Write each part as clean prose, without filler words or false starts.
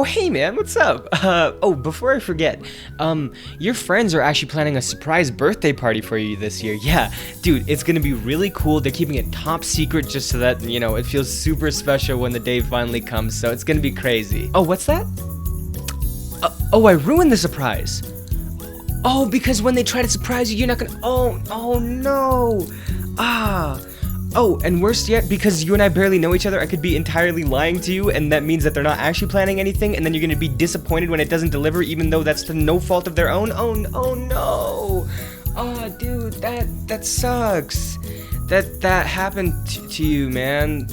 Oh, hey man, what's up? Oh, before I forget, your friends are actually planning a surprise birthday party for you this year. Yeah, dude, it's gonna be really cool. They're keeping it top secret just so that, you know, it feels super special when the day finally comes, so it's gonna be crazy. Oh, what's that? Oh, I ruined the surprise. Oh, because when they try to surprise you, you're not gonna, oh no. Oh, and worse yet, because you and I barely know each other, I could be entirely lying to you, and that means that they're not actually planning anything, and then you're gonna be disappointed when it doesn't deliver, even though that's to no fault of their own. Oh no! Oh, dude, that sucks. That happened to you, man.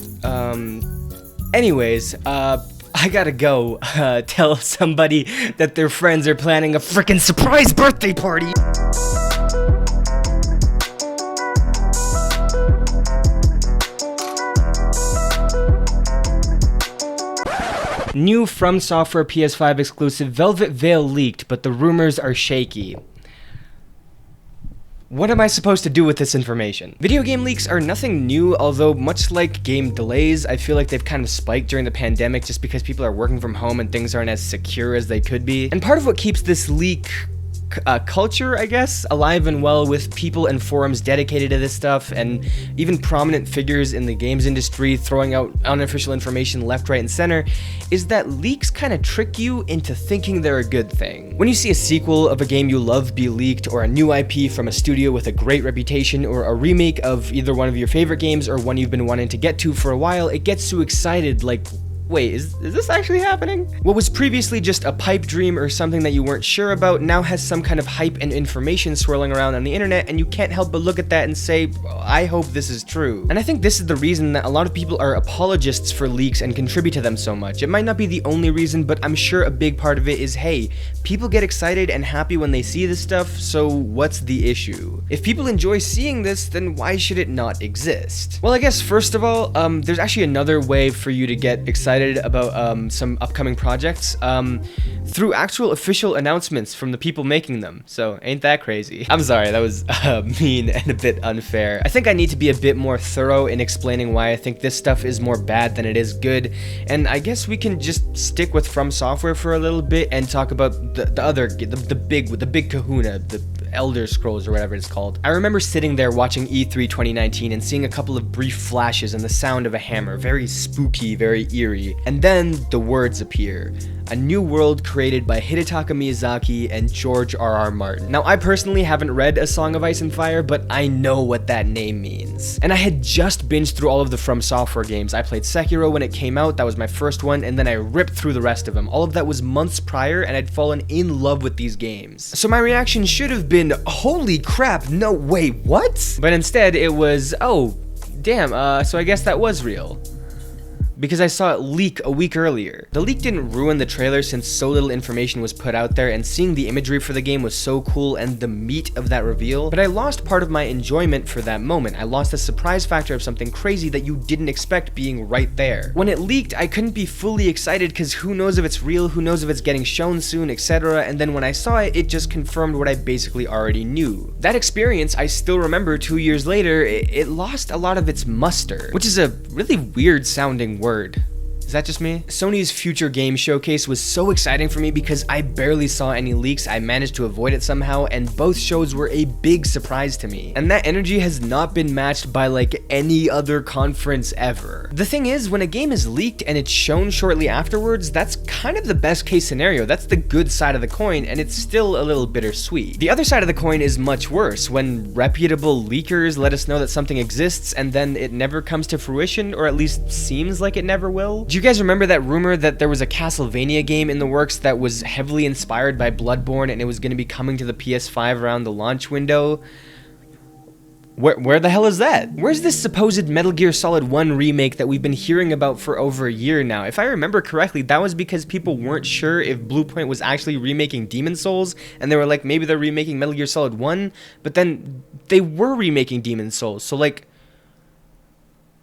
Anyways, I gotta go, tell somebody that their friends are planning a frickin' surprise birthday party. New From Software PS5 exclusive Velvet Veil leaked, but the rumors are shaky. What am I supposed to do with this information? Video game leaks are nothing new, although much like game delays, I feel like they've kind of spiked during the pandemic just because people are working from home and things aren't as secure as they could be. And part of what keeps this leak culture, I guess, alive and well with people and forums dedicated to this stuff, and even prominent figures in the games industry throwing out unofficial information left, right, and center, is that leaks kind of trick you into thinking they're a good thing. When you see a sequel of a game you love be leaked, or a new IP from a studio with a great reputation, or a remake of either one of your favorite games or one you've been wanting to get to for a while, it gets you excited like, wait, is this actually happening? What was previously just a pipe dream or something that you weren't sure about now has some kind of hype and information swirling around on the internet, and you can't help but look at that and say, I hope this is true. And I think this is the reason that a lot of people are apologists for leaks and contribute to them so much. It might not be the only reason, but I'm sure a big part of it is, hey, people get excited and happy when they see this stuff, so what's the issue? If people enjoy seeing this, then why should it not exist? Well, I guess first of all, there's actually another way for you to get excited about some upcoming projects through actual official announcements from the people making them. So ain't that crazy? I'm sorry, that was mean and a bit unfair. I think I need to be a bit more thorough in explaining why I think this stuff is more bad than it is good, and I guess we can just stick with From Software for a little bit and talk about the big kahuna, the Elder Scrolls or whatever it's called. I remember sitting there watching E3 2019 and seeing a couple of brief flashes and the sound of a hammer, very spooky, very eerie, and then the words appear. A new world created by Hidetaka Miyazaki and George R.R. Martin. Now, I personally haven't read A Song of Ice and Fire, but I know what that name means. And I had just binged through all of the From Software games. I played Sekiro when it came out, that was my first one, and then I ripped through the rest of them. All of that was months prior, and I'd fallen in love with these games. So my reaction should have been, holy crap, no way, what? But instead, it was, oh, damn, so I guess that was real. Because I saw it leak a week earlier. The leak didn't ruin the trailer since so little information was put out there, and seeing the imagery for the game was so cool and the meat of that reveal, but I lost part of my enjoyment for that moment. I lost the surprise factor of something crazy that you didn't expect being right there. When it leaked, I couldn't be fully excited because who knows if it's real, who knows if it's getting shown soon, etc. And then when I saw it, it just confirmed what I basically already knew. That experience, I still remember 2 years later, it lost a lot of its muster, which is a really weird sounding word. Is that just me? Sony's future game showcase was so exciting for me because I barely saw any leaks. I managed to avoid it somehow, and both shows were a big surprise to me. And that energy has not been matched by like any other conference ever. The thing is, when a game is leaked and it's shown shortly afterwards, that's kind of the best case scenario. That's the good side of the coin, and it's still a little bittersweet. The other side of the coin is much worse, when reputable leakers let us know that something exists and then it never comes to fruition, or at least seems like it never will. Do you guys remember that rumor that there was a Castlevania game in the works that was heavily inspired by Bloodborne and it was going to be coming to the PS5 around the launch window? Where the hell is that? Where's this supposed Metal Gear Solid 1 remake that we've been hearing about for over a year now? If I remember correctly, that was because people weren't sure if Bluepoint was actually remaking Demon's Souls, and they were like, maybe they're remaking Metal Gear Solid 1, but then they were remaking Demon's Souls, so like,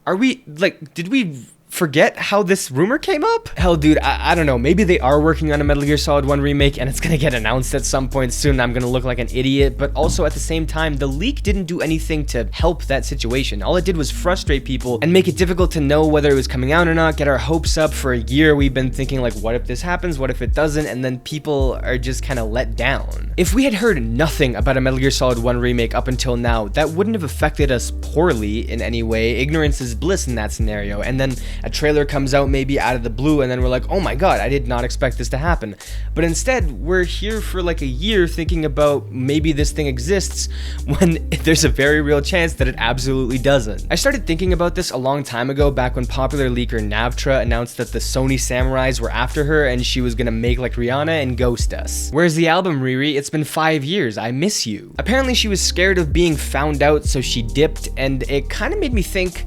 are we, like, did we forget how this rumor came up? Hell, dude, I don't know. Maybe they are working on a Metal Gear Solid 1 remake and it's gonna get announced at some point soon. I'm gonna look like an idiot, but also at the same time, the leak didn't do anything to help that situation. All it did was frustrate people and make it difficult to know whether it was coming out or not, get our hopes up. For a year, we've been thinking like, what if this happens? What if it doesn't? And then people are just kind of let down. If we had heard nothing about a Metal Gear Solid 1 remake up until now, that wouldn't have affected us poorly in any way. Ignorance is bliss in that scenario. And then a trailer comes out maybe out of the blue and then we're like, oh my god, I did not expect this to happen. But instead, we're here for like a year thinking about maybe this thing exists when there's a very real chance that it absolutely doesn't. I started thinking about this a long time ago, back when popular leaker Navtra announced that the Sony Samurais were after her and she was gonna make like Rihanna and ghost us. Where's the album, Riri? It's been 5 years, I miss you. Apparently she was scared of being found out, so she dipped, and it kind of made me think,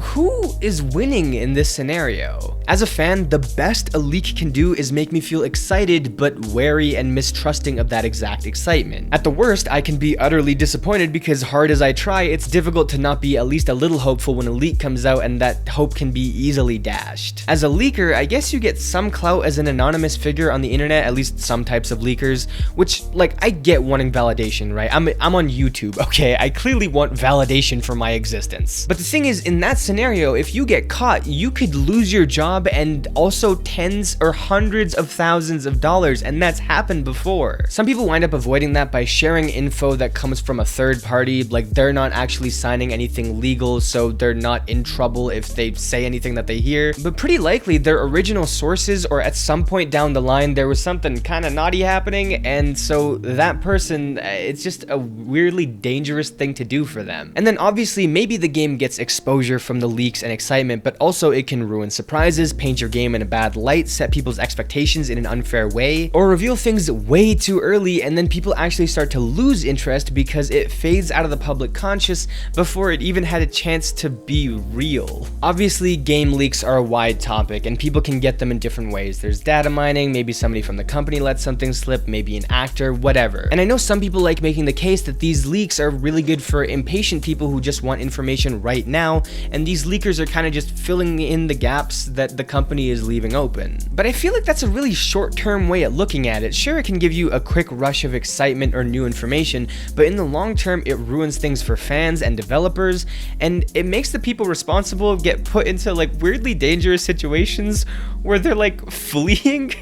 who is winning in this scenario? As a fan, the best a leak can do is make me feel excited, but wary and mistrusting of that exact excitement. At the worst, I can be utterly disappointed because hard as I try, it's difficult to not be at least a little hopeful when a leak comes out, and that hope can be easily dashed. As a leaker, I guess you get some clout as an anonymous figure on the internet, at least some types of leakers, which, like, I get wanting validation, right? I'm on YouTube, okay? I clearly want validation for my existence. But the thing is, in that scenario, if you get caught, you could lose your job and also tens or hundreds of thousands of dollars, and that's happened before. Some people wind up avoiding that by sharing info that comes from a third party, like they're not actually signing anything legal, so they're not in trouble if they say anything that they hear. But pretty likely their original sources, or at some point down the line there was something kind of naughty happening, and so that person, it's just a weirdly dangerous thing to do for them. And then obviously maybe the game gets exposure from the leaks and excitement, but also it can ruin surprises, paint your game in a bad light, set people's expectations in an unfair way, or reveal things way too early and then people actually start to lose interest because it fades out of the public conscious before it even had a chance to be real. Obviously, game leaks are a wide topic and people can get them in different ways. There's data mining, maybe somebody from the company lets something slip, maybe an actor, whatever. And I know some people like making the case that these leaks are really good for impatient people who just want information right now, and these leakers are kind of just filling in the gaps that the company is leaving open. But I feel like that's a really short-term way at looking at it. Sure, it can give you a quick rush of excitement or new information, but in the long term, it ruins things for fans and developers, and it makes the people responsible get put into like weirdly dangerous situations where they're like fleeing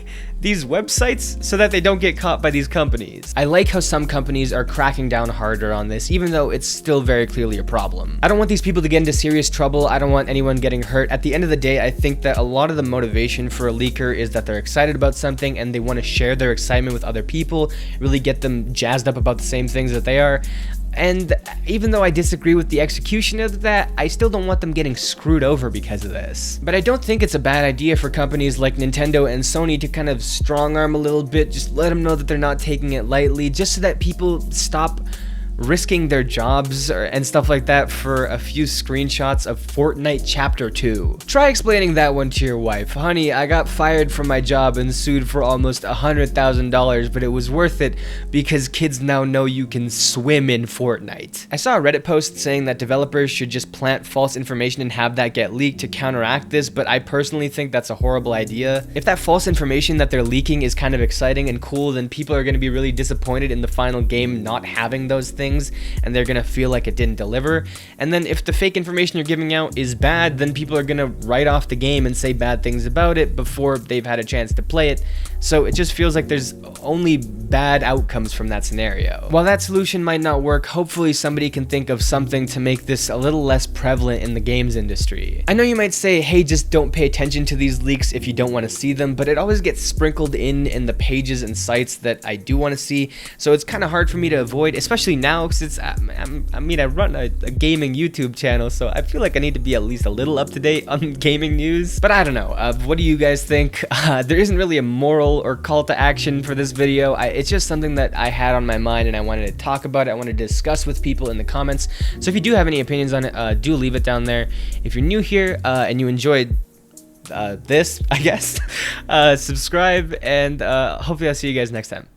these websites so that they don't get caught by these companies. I like how some companies are cracking down harder on this, even though it's still very clearly a problem. I don't want these people to get into serious trouble. I don't want anyone getting hurt. At the end of the day, I think that a lot of the motivation for a leaker is that they're excited about something and they want to share their excitement with other people, really get them jazzed up about the same things that they are. And even though I disagree with the execution of that, I still don't want them getting screwed over because of this. But I don't think it's a bad idea for companies like Nintendo and Sony to kind of strong arm a little bit, just let them know that they're not taking it lightly, just so that people stop risking their jobs and stuff like that for a few screenshots of Fortnite Chapter 2. Try explaining that one to your wife. Honey, I got fired from my job and sued for almost $100,000, but it was worth it because kids now know you can swim in Fortnite. I saw a Reddit post saying that developers should just plant false information and have that get leaked to counteract this, but I personally think that's a horrible idea. If that false information that they're leaking is kind of exciting and cool, then people are going to be really disappointed in the final game not having those things, and they're gonna feel like it didn't deliver. And then if the fake information you're giving out is bad, then people are gonna write off the game and say bad things about it before they've had a chance to play it. So it just feels like there's only bad outcomes from that scenario. While that solution might not work, hopefully somebody can think of something to make this a little less prevalent in the games industry. I know you might say, hey, just don't pay attention to these leaks if you don't want to see them, but it always gets sprinkled in the pages and sites that I do want to see, so it's kind of hard for me to avoid, especially now, because it's, I run a gaming YouTube channel, so I feel like I need to be at least a little up to date on gaming news. But I don't know, what do you guys think? There isn't really a moral or call to action for this video. It's just something that I had on my mind and I wanted to talk about it. I wanted to discuss with people in the comments. So if you do have any opinions on it, do leave it down there. If you're new here and you enjoyed this, I guess, subscribe, and hopefully I'll see you guys next time.